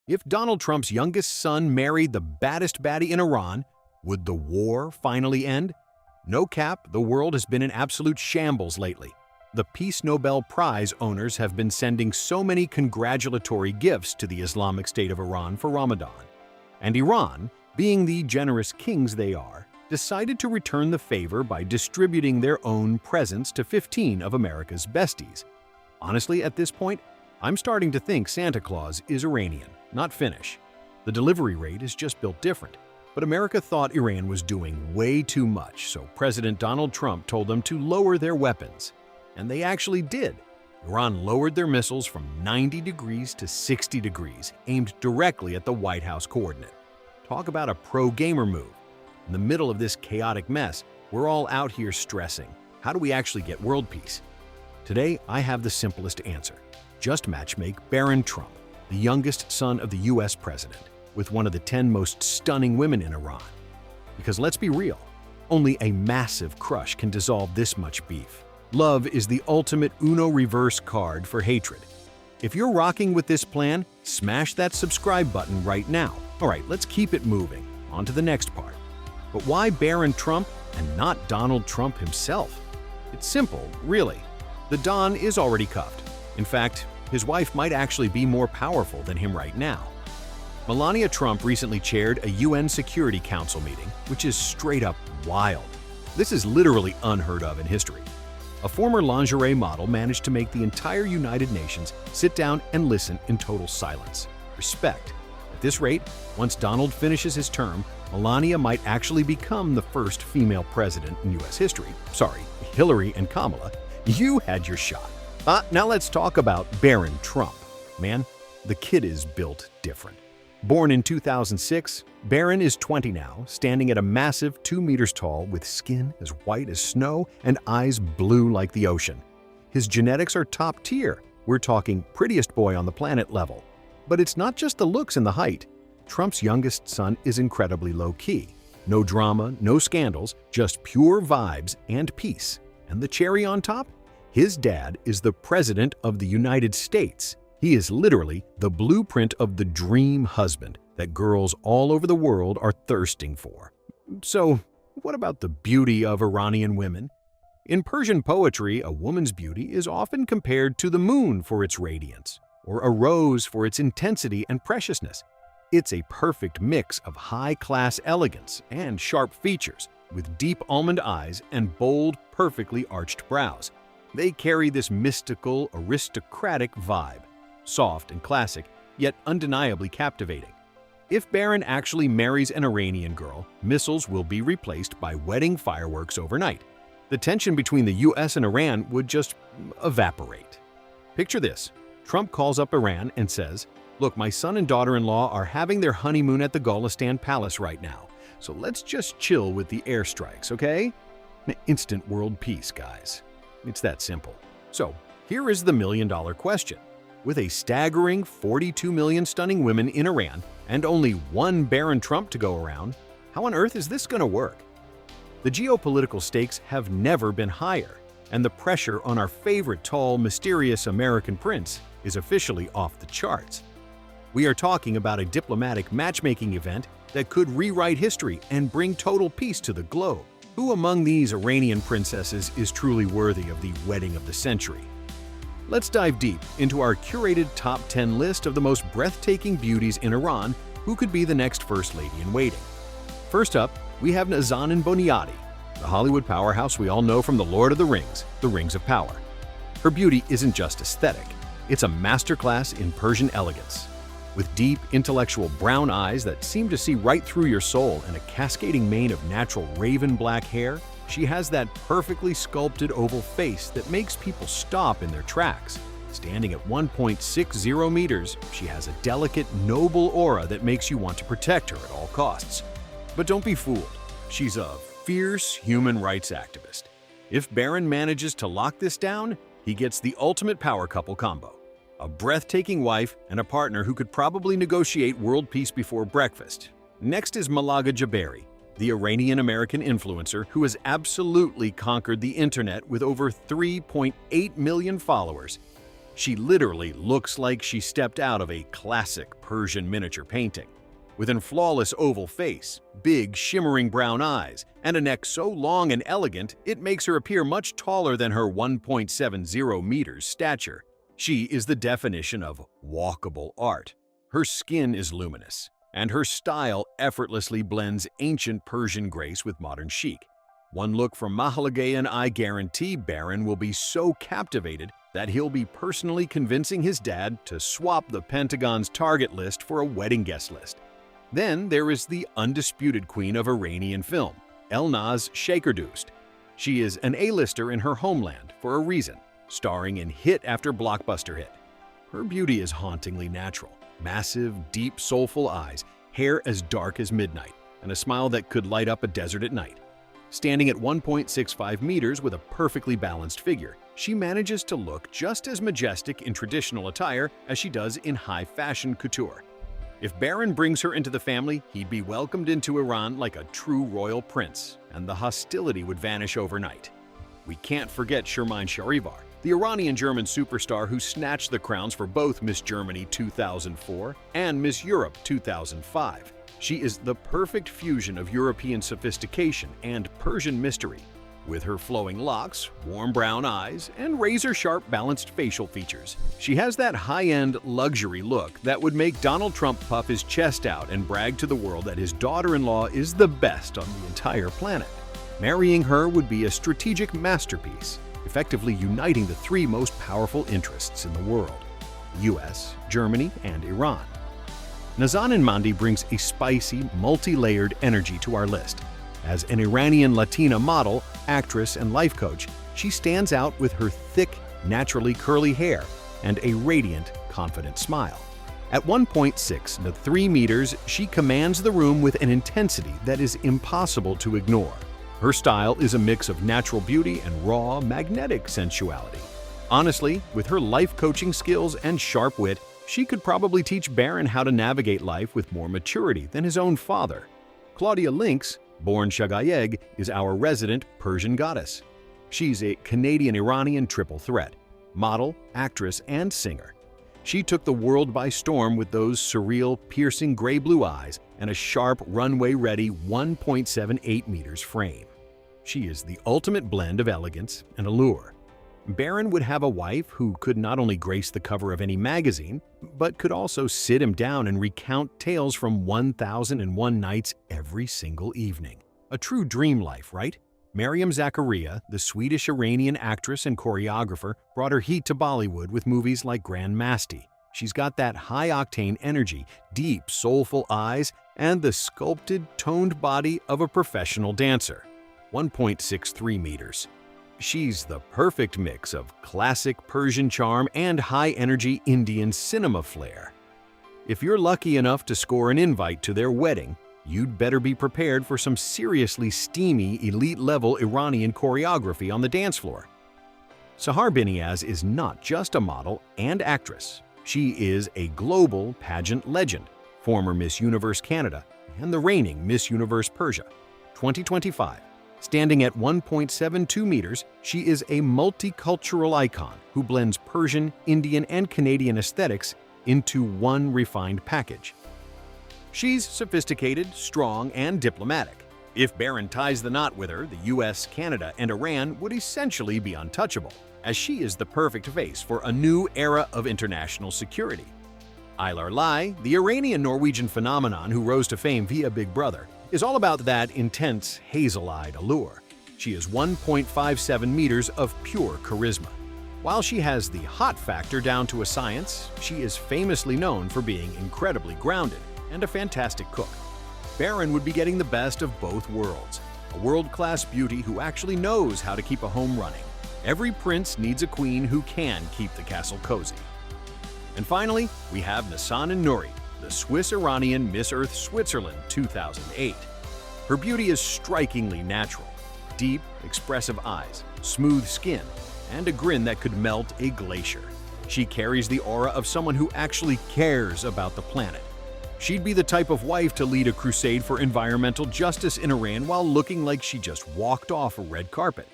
If Donald Trump's youngest son married the baddest baddie in Iran, would the war finally end? No cap, the world has been in absolute shambles lately. The Peace Nobel Prize owners have been sending so many congratulatory gifts to the Islamic State of Iran for Ramadan. And Iran, being the generous kings they are, decided to return the favor by distributing their own presents to 15 of America's besties. Honestly, at this point, I'm starting to think Santa Claus is Iranian, not Finnish. The delivery rate is just built different. But America thought Iran was doing way too much, so President Donald Trump told them to lower their weapons. And they actually did. Iran lowered their missiles from 90 degrees to 60 degrees, aimed directly at the White House coordinate. Talk about a pro-gamer move. In the middle of this chaotic mess, we're all out here stressing. How do we actually get world peace? Today, I have the simplest answer. Just matchmake Barron Trump, the youngest son of the US president, with one of the 10 most stunning women in Iran. Because let's be real, only a massive crush can dissolve this much beef. Love is the ultimate Uno reverse card for hatred. If you're rocking with this plan, smash that subscribe button right now. All right, let's keep it moving. On to the next part. But why Barron Trump and not Donald Trump himself? It's simple, really. The Don is already cuffed. In fact, his wife might actually be more powerful than him right now. Melania Trump recently chaired a UN Security Council meeting, which is straight up wild. This is literally unheard of in history. A former lingerie model managed to make the entire United Nations sit down and listen in total silence. Respect. At this rate, once Donald finishes his term, Melania might actually become the first female president in US history. Sorry, Hillary and Kamala, you had your shot. Now let's talk about Barron Trump. Man, the kid is built different. Born in 2006, Barron is 20 now, standing at a massive 2 meters tall with skin as white as snow and eyes blue like the ocean. His genetics are top tier. We're talking prettiest boy on the planet level. But it's not just the looks and the height. Trump's youngest son is incredibly low-key. No drama, no scandals, just pure vibes and peace. And the cherry on top? His dad is the President of the United States. He is literally the blueprint of the dream husband that girls all over the world are thirsting for. So, what about the beauty of Iranian women? In Persian poetry, a woman's beauty is often compared to the moon for its radiance, or a rose for its intensity and preciousness. It's a perfect mix of high-class elegance and sharp features, with deep almond eyes and bold, perfectly arched brows. They carry this mystical, aristocratic vibe, soft and classic, yet undeniably captivating. If Barron actually marries an Iranian girl, missiles will be replaced by wedding fireworks overnight. The tension between the US and Iran would just evaporate. Picture this. Trump calls up Iran and says, "Look, my son and daughter-in-law are having their honeymoon at the Golestan Palace right now, so let's just chill with the airstrikes, okay?" Instant world peace, guys. It's that simple. So, here is the million-dollar question. With a staggering 42 million stunning women in Iran and only one Barron Trump to go around, how on earth is this going to work? The geopolitical stakes have never been higher, and the pressure on our favorite tall, mysterious American prince is officially off the charts. We are talking about a diplomatic matchmaking event that could rewrite history and bring total peace to the globe. Who among these Iranian princesses is truly worthy of the wedding of the century? Let's dive deep into our curated top 10 list of the most breathtaking beauties in Iran who could be the next First Lady in waiting. First up, we have Nazanin Boniadi, the Hollywood powerhouse we all know from The Lord of the Rings of Power. Her beauty isn't just aesthetic, it's a masterclass in Persian elegance. With deep, intellectual brown eyes that seem to see right through your soul and a cascading mane of natural raven black hair, she has that perfectly sculpted oval face that makes people stop in their tracks. Standing at 1.60 meters, she has a delicate, noble aura that makes you want to protect her at all costs. But don't be fooled. She's a fierce human rights activist. If Barron manages to lock this down, he gets the ultimate power couple combo. A breathtaking wife and a partner who could probably negotiate world peace before breakfast. Next is Malaga Jabari, the Iranian-American influencer who has absolutely conquered the internet with over 3.8 million followers. She literally looks like she stepped out of a classic Persian miniature painting. With a flawless oval face, big shimmering brown eyes, and a neck so long and elegant it makes her appear much taller than her 1.70 meters stature. She is the definition of walkable art. Her skin is luminous, and her style effortlessly blends ancient Persian grace with modern chic. One look from Mahalaga and I guarantee Barron will be so captivated that he'll be personally convincing his dad to swap the Pentagon's target list for a wedding guest list. Then there is the undisputed queen of Iranian film, Elnaz Shakerdoost. She is an A-lister in her homeland for a reason, starring in hit after blockbuster hit. Her beauty is hauntingly natural. Massive, deep, soulful eyes, hair as dark as midnight, and a smile that could light up a desert at night. Standing at 1.65 meters with a perfectly balanced figure, she manages to look just as majestic in traditional attire as she does in high-fashion couture. If Barron brings her into the family, he'd be welcomed into Iran like a true royal prince, and the hostility would vanish overnight. We can't forget Shermine Sharivar, the Iranian-German superstar who snatched the crowns for both Miss Germany 2004 and Miss Europe 2005. She is the perfect fusion of European sophistication and Persian mystery. With her flowing locks, warm brown eyes, and razor-sharp balanced facial features, she has that high-end luxury look that would make Donald Trump puff his chest out and brag to the world that his daughter-in-law is the best on the entire planet. Marrying her would be a strategic masterpiece, effectively uniting the three most powerful interests in the world: US, Germany, and Iran. Nazanin Mandi brings a spicy, multi-layered energy to our list. As an Iranian Latina model, actress, and life coach, she stands out with her thick, naturally curly hair and a radiant, confident smile. At 1.63 meters, she commands the room with an intensity that is impossible to ignore. Her style is a mix of natural beauty and raw, magnetic sensuality. Honestly, with her life coaching skills and sharp wit, she could probably teach Barron how to navigate life with more maturity than his own father. Claudia Lynx, born Shagayeg, is our resident Persian goddess. She's a Canadian-Iranian triple threat: model, actress, and singer. She took the world by storm with those surreal, piercing gray-blue eyes and a sharp, runway-ready 1.78 meters frame. She is the ultimate blend of elegance and allure. Barron would have a wife who could not only grace the cover of any magazine, but could also sit him down and recount tales from 1001 Nights every single evening. A true dream life, right? Maryam Zakaria, the Swedish-Iranian actress and choreographer, brought her heat to Bollywood with movies like Grand Masti. She's got that high-octane energy, deep, soulful eyes, and the sculpted, toned body of a professional dancer. 1.63 meters. She's the perfect mix of classic Persian charm and high-energy Indian cinema flair. If you're lucky enough to score an invite to their wedding, you'd better be prepared for some seriously steamy, elite-level Iranian choreography on the dance floor. Sahar Biniaz is not just a model and actress. She is a global pageant legend, former Miss Universe Canada and the reigning Miss Universe Persia 2025. Standing at 1.72 meters, she is a multicultural icon who blends Persian, Indian, and Canadian aesthetics into one refined package. She's sophisticated, strong, and diplomatic. If Barron ties the knot with her, the US, Canada, and Iran would essentially be untouchable, as she is the perfect face for a new era of international security. Aylar Lai, the Iranian-Norwegian phenomenon who rose to fame via Big Brother, is all about that intense, hazel-eyed allure. She is 1.57 meters of pure charisma. While she has the hot factor down to a science, she is famously known for being incredibly grounded and a fantastic cook. Barron would be getting the best of both worlds, a world-class beauty who actually knows how to keep a home running. Every prince needs a queen who can keep the castle cozy. And finally, we have Nazanin Nouri, the Swiss-Iranian Miss Earth Switzerland 2008. Her beauty is strikingly natural. Deep, expressive eyes, smooth skin, and a grin that could melt a glacier. She carries the aura of someone who actually cares about the planet. She'd be the type of wife to lead a crusade for environmental justice in Iran while looking like she just walked off a red carpet.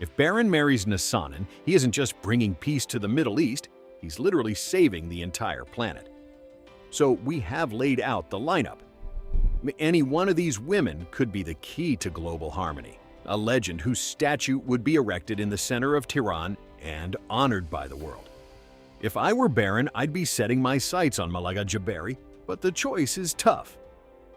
If Barron marries Nazanin, he isn't just bringing peace to the Middle East, He's literally saving the entire planet. So we have laid out the lineup. Any one of these women could be the key to global harmony, a legend whose statue would be erected in the center of Tehran and honored by the world. If I were Barron, I'd be setting my sights on Malaga Jabari, but the choice is tough.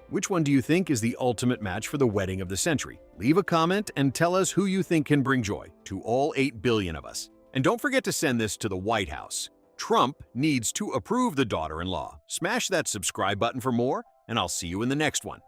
Which one do you think is the ultimate match for the wedding of the century? Leave a comment and tell us who you think can bring joy to all 8 billion of us. And don't forget to send this to the White House. Trump needs to approve the daughter-in-law. Smash that subscribe button for more, and I'll see you in the next one.